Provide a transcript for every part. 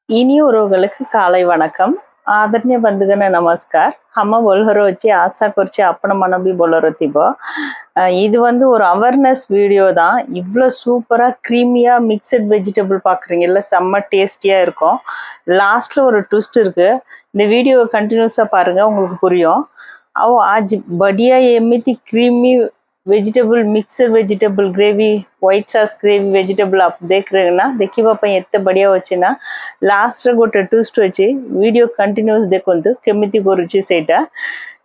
इनियोरोगलुक्कु कालै वणक्कम आदरणीय बंधुगण नमस्कार हम बोलहरो वच्ची आशा करछि आपण मन भी बोलरो थिबो இது வந்து ஒரு அவேர்னஸ் வீடியோ தான் இவ்ளோ சூப்பரா க்ரீமியா மிக்ஸ்ட் வெஜிடபிள் பாக்குறீங்கல்ல செம்ம டேஸ்டியா இருக்கும் லாஸ்ட்ல ஒரு ட்விஸ்ட் இருக்கு இந்த வீடியோவை कंटिन्यूअसा பாருங்க உங்களுக்கு புரியும் आओ आज बढ़िया एमिति creamy vegetable mixed vegetable gravy white sauce gravy vegetable आप देख रहे हैं ना देखिए पापा एत्ते बढ़िया वच्चिना लास्ट गोटे ट्विस्ट वच्ची वीडियो कंटिन्यूअस देखंतु केमिति करूची सेटा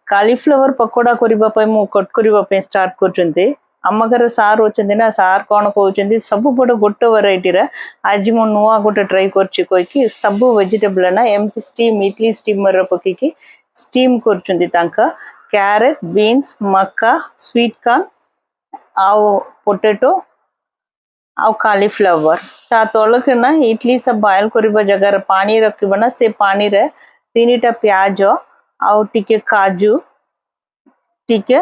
कालीफ्लावर पकोड़ा करिबा पय मु कट करिबा पय स्टार्ट करचंती अम्मगर सार वचंदी ना सार कोन कहउचंदी सब बड गोटे वैरायटी रे आज मु नुवा गोटे ट्राई करची कोइकी सब वेजिटेबल ना एमटी स्टीम इडली स्टीमर पकेकी स्टीम करचंदी तांका कैरेट बीन्स मक्का स्वीट कॉर्न आउ पोटैटो आउ कालीफ्लावर ता तोलक ना इडली सब बॉयल करिबा जगह रे पानी रखिबना से पानी रे तीनटा प्याज आउ टिके काजू टिके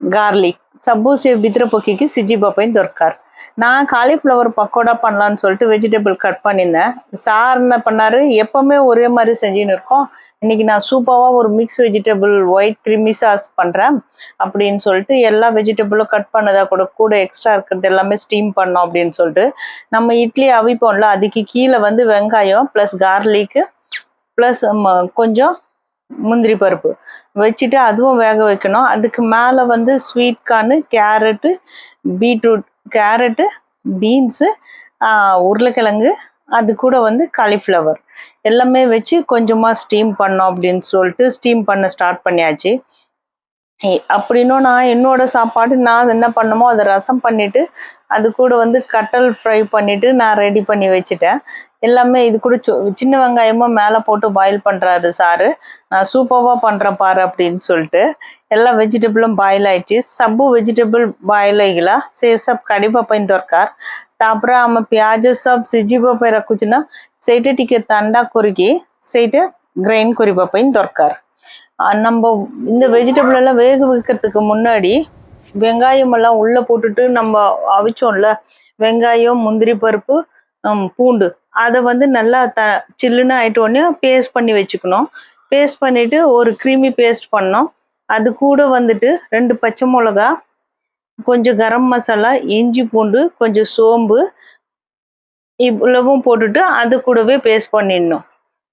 गार्लिक सब से भीतर पकेकी सिजिबा पय दरकार நான் காலிஃப்ளவர் பக்கோடா பண்ணலாம்னு சொல்லிட்டு வெஜிடபிள் கட் பண்ணினேன் சார் என்ன பண்ணாரு எப்பவுமே ஒரே மாதிரி செஞ்சுன்னு இருக்கோம் இன்னைக்கு நான் சூப்பரா ஒரு mix vegetable white creamy sauce பண்றேன் அப்படின்னு சொல்லிட்டு எல்லா வெஜிடபிளும் கட் பண்ணதா கூட எக்ஸ்ட்ரா இருக்கிறது எல்லாமே ஸ்டீம் பண்ணோம் அப்படின்னு சொல்லிட்டு நம்ம இட்லி அவிப்போம்ல அதுக்கு கீழே வந்து வெங்காயம் ப்ளஸ் கார்லிக் ப்ளஸ் கொஞ்சம் முந்திரி பருப்பு வச்சுட்டு அதுவும் வேக வைக்கணும் அதுக்கு மேலே வந்து ஸ்வீட் கார்னு கேரட்டு பீட்ரூட் கேரட்டு பீன்ஸு உருளைக்கிழங்கு அது கூட வந்து காலிஃப்ளவர் எல்லாமே வச்சு கொஞ்சமாக ஸ்டீம் பண்ணோம் அப்படின்னு சொல்லிட்டு ஸ்டீம் பண்ண ஸ்டார்ட் பண்ணியாச்சு அப்படின்னும் நான் என்னோட சாப்பாடு நான் என்ன பண்ணமோ அதை ரசம் பண்ணிட்டு அது கூட வந்து கட்டல் ஃப்ரை பண்ணிட்டு நான் ரெடி பண்ணி வச்சுட்டேன் எல்லாமே இது கூட சின்ன வெங்காயமும் மேலே போட்டு பாயில் பண்ணுறாரு சாரு நான் சூப்பராக பண்ணுறேன் பாரு அப்படின்னு சொல்லிட்டு ಎಲ್ಲ वेजिटेबल बॉयल आइछि सब वेजिटेबल बॉयल आइगला से सब कड़ीबा पई दरकार तापरे हम प्याज सब सिजिबा पई रखुछना सेटे टिके तंडा कोरिकी सेटे ग्राइंड करिबा पई दरकार நம்ம இந்த வெஜிடபிள் எல்லாம் வேக வைக்கிறதுக்கு முன்னாடி வெங்காயம் எல்லாம் உள்ள போட்டுட்டு நம்ம அவிச்சோம்ல வெங்காயம் முந்திரி பருப்பு பூண்டு அதை வந்து நல்லா சில்லுன்னு ஆயிட்டோடனே பேஸ்ட் பண்ணி வச்சுக்கணும் பேஸ்ட் பண்ணிட்டு ஒரு க்ரீமி பேஸ்ட் பண்ணோம் அது கூட வந்துட்டு 2 பச்சை மிளகா கொஞ்சம் கரம் மசாலா இஞ்சி பூண்டு கொஞ்சம் சோம்பு இவ்வளவும் போட்டுட்டு அது கூடவே பேஸ்ட் பண்ணிடணும்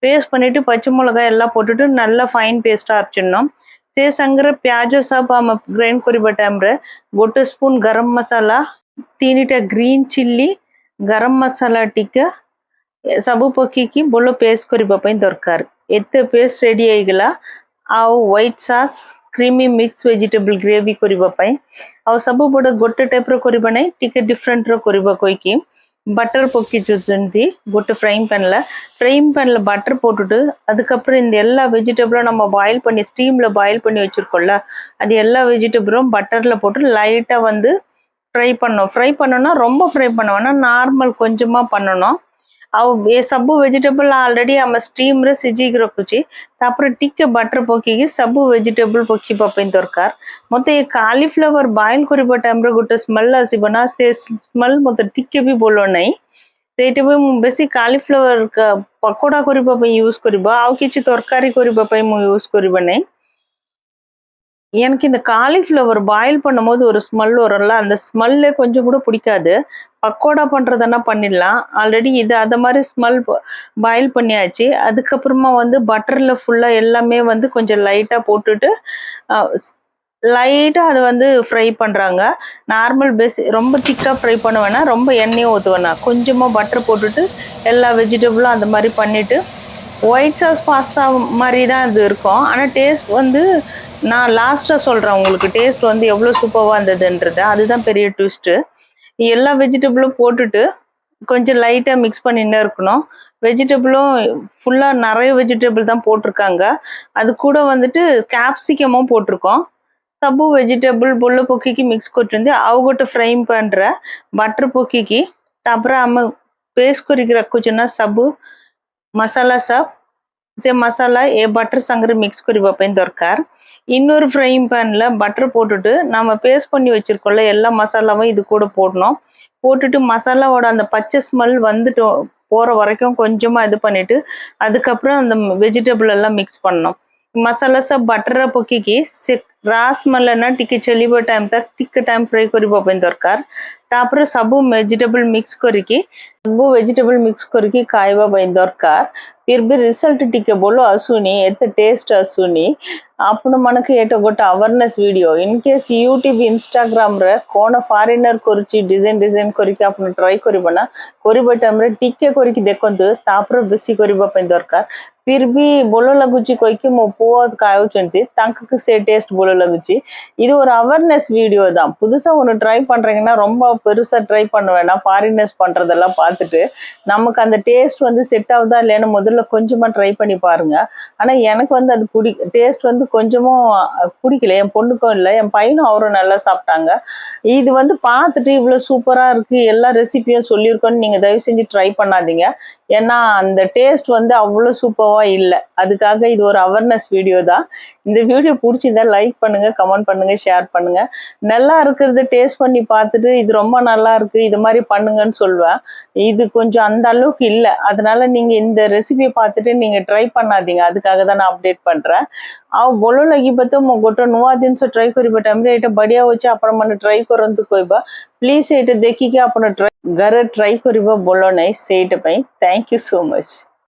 பேஸ்ட் பண்ணிட்டு பச்சை மிளகாய் எல்லாம் போட்டுட்டு நல்லா ஃபைன் பேஸ்டா அரைச்சிடணும் से संगरे प्याज सब हम ग्राइंड करिबा टाइम रे गोटे स्पून गरम मसाला 3टा ग्रीन चिल्ली गरम मसाला टिके सब पकेकी बोलो पेस्ट करिबा पई दरकार एते पेस्ट रेडी आइगला आउ white sauce creamy mix vegetable gravy करिबा पई आउ सब बड गोटे टाइप रो करिबा नै टिके डिफरेंट रो करिबा कोइकी बटर पोकी चुंदी गोटे फ्राइंग पैनல बटर போட்டுட்டு அதுக்கு அப்புறம் இந்த எல்லா வெஜிடபிளும் நம்ம பாயில் பண்ணி ஸ்டீம்ல பாயில் பண்ணி வச்சிருக்கோம்ல அது எல்லா வெஜிடபிளும் பட்டர்ல போட்டு லைட்டா வந்து ஃப்ரை பண்ணனும் ரொம்ப ஃப்ரை பண்ண வேணாம் நார்மல் கொஞ்சமா பண்ணனும் ଆଉ ଏ ସବୁ ଭେଜିଟେବଲ ऑलरेडी हम स्टीम रे सिजी रखुची तापर टिके बटर पकेकी सब वेजिटेबल पकीबा पई दरकार मते ए कालीफ्लावर बॉयल करबा टाइम रे गोटे स्मेल आसीबना से स्मेल मते टिके भी बोलो नै सेटे भी मु बेसी कालीफ्लावर का पकोड़ा करबा पई यूज करबा आ किछि तरकारी करबा पई मु यूज करबा नै எனக்கு இந்த காலிஃப்ளவர் பாயில் பண்ணும்போது ஒரு ஸ்மெல் வரும்ல அந்த ஸ்மெல்லே கொஞ்சம் கூட பிடிக்காது பக்கோடா பண்றதனா பண்ணிடலாம் ஆல்ரெடி இது அத மாதிரி ஸ்மெல் பாயில் பண்ணியாச்சு அதுக்கு அப்புறமா வந்து பட்டர்ல ஃபுல்லா எல்லாமே வந்து கொஞ்சம் லைட்டா போட்டுட்டு லைட்டா அது வந்து ஃப்ரை பண்றாங்க நார்மல் பேஸ் ரொம்ப திக்கா ஃப்ரை பண்ண வேணா ரொம்ப எண்ணெய் ஊத்த வேணாம் கொஞ்சமா பட்டர் போட்டுட்டு எல்லா வெஜிடபிளும் அந்த மாதிரி பண்ணிட்டு ஒயிட் சாஸ் பாஸ்தா மாதிரி தான் இது இருக்கும் ஆனா டேஸ்ட் வந்து நான் லாஸ்டா சொல்றேன் உங்களுக்கு டேஸ்ட் வந்து எவ்வளவு சூப்பரா இருந்ததுன்றது அதுதான் பெரிய ட்விஸ்ட் எல்லா வெஜிடபிளும் போட்டுட்டு கொஞ்சம் லைட்டா மிக்ஸ் பண்ணிட்டே இருக்கணும் வெஜிடபிளும் ஃபுல்லா நிறைய வெஜிடபிள் தான் போட்டுருக்காங்க அது கூட வந்துட்டு கேப்சிகமும் போட்டிருக்கோம் सब वेजिटेबल बोलो पकेकी मिक्स करचंदी आउ गोटे फ्राइंग पैन रे बटर पकेकी तापर हम पेस्ट करिक रखुचना सब मसाला सब से मसाला ए बटर संगरे मिक्स करिबा पई दरकार இன்னொரு ஃப்ரைங் பேன்ல பட்டர் போட்டுட்டு நாம பேஸ்ட் பண்ணி வச்சிருக்கோம்ல எல்லா மசாலாவும் இது கூட போடணும் போட்டுட்டு மசாலாவோட அந்த பச்சை ஸ்மெல் வந்துட்டோம் போகிற வரைக்கும் கொஞ்சமாக இது பண்ணிவிட்டு அதுக்கப்புறம் அந்த வெஜிடபிள் எல்லாம் மிக்ஸ் பண்ணணும்। मसाला सब बटर पकिकी से रास मलना टिके चलिबो टाइम तक टिके टाइम फ्राई करिबो ପାଇଁ ଦରକାର। ତାପରେ ସବୁ ଭେଜିଟେବଲ ମିକ୍ସ କରିକି ଖାଇବା ପାଇଁ ଦରକାର। फिर भी रिजल्ट टिके बोलो आसुनी एते टेस्ट आसुनी आपण मानके एटा गोटे awareness video in case YouTube Instagram रे कोन फॉरेनर करची डिजाइन करके आपण ट्राई करबना करबा टाइम रे टिके करके देखंतु तापर बेसी करबा ପାଇଁ दरकार। फिर भी बोलो लगुची कोई कि मो पुओ खाउचंती तांकக்கு से टेस्ट बोलो लगुची। இது ஒரு அவேர்னஸ் வீடியோ தான்। புதுசா ஒன்னு ட்ரை பண்றீங்கன்னா ரொம்ப பெருசா ட்ரை பண்ண வேண்டாம்। ஃபாரினர்ஸ் பண்றதெல்லாம் பார்த்துட்டு நமக்கு அந்த டேஸ்ட் வந்து செட் ஆகுதா இல்லைன்னு முதல்ல கொஞ்சமா ட்ரை பண்ணி பாருங்க। ஆனா எனக்கு வந்து அது டேஸ்ட் வந்து கொஞ்சமும் பிடிக்கல। என் பொண்ணுக்கும் இல்லை, என் பையனும் அவரும் நல்லா சாப்பிட்டாங்க। இது வந்து பார்த்துட்டு இவ்வளவு சூப்பரா இருக்கு எல்லா ரெசிபியும் சொல்லியிருக்கோன்னு நீங்க தயவு செஞ்சு ட்ரை பண்ணாதீங்க। ஏன்னா அந்த டேஸ்ட் வந்து அவ்வளவு சூப்பரா இல்லை। அதுக்காக இது ஒரு அவேர்னஸ் வீடியோ தான்। இந்த வீடியோ பிடிச்சிருந்தா லைக் பண்ணுங்க, கமெண்ட் பண்ணுங்க, ஷேர் பண்ணுங்க। நல்லா இருக்கிறது டேஸ்ட் பண்ணி பார்த்துட்டு இது ரொம்ப நல்லா இருக்கு இது மாதிரி பண்ணுங்கன்னு சொல்லுவேன்। இது கொஞ்சம் அந்த அளவுக்கு இல்லை, அதனால நீங்க இந்த ரெசிபியை பார்த்துட்டு நீங்க ட்ரை பண்ணாதீங்க। அதுக்காக தான் நான் अपडेट பண்றேன்। ଆଉ ଭଲ ଲାଗିବ ତ ମୁଁ ଗୋଟେ ନୂଆ ଜିନିଷ ଟ୍ରାଏ କରିବା ଟାଇମରେ ଏଇଟା ବଢିଆ ହଉଛି ଆପଣମାନେ ଟ୍ରାଏ କରନ୍ତୁ କହିବା। ପ୍ଲିଜ ଏଇଟା ଦେଖିକି ଆପଣ ଘରେ ଟ୍ରାଏ କରିବା ଭଲ ନାହିଁ ସେଇଟା ପାଇଁ। Thank you so much.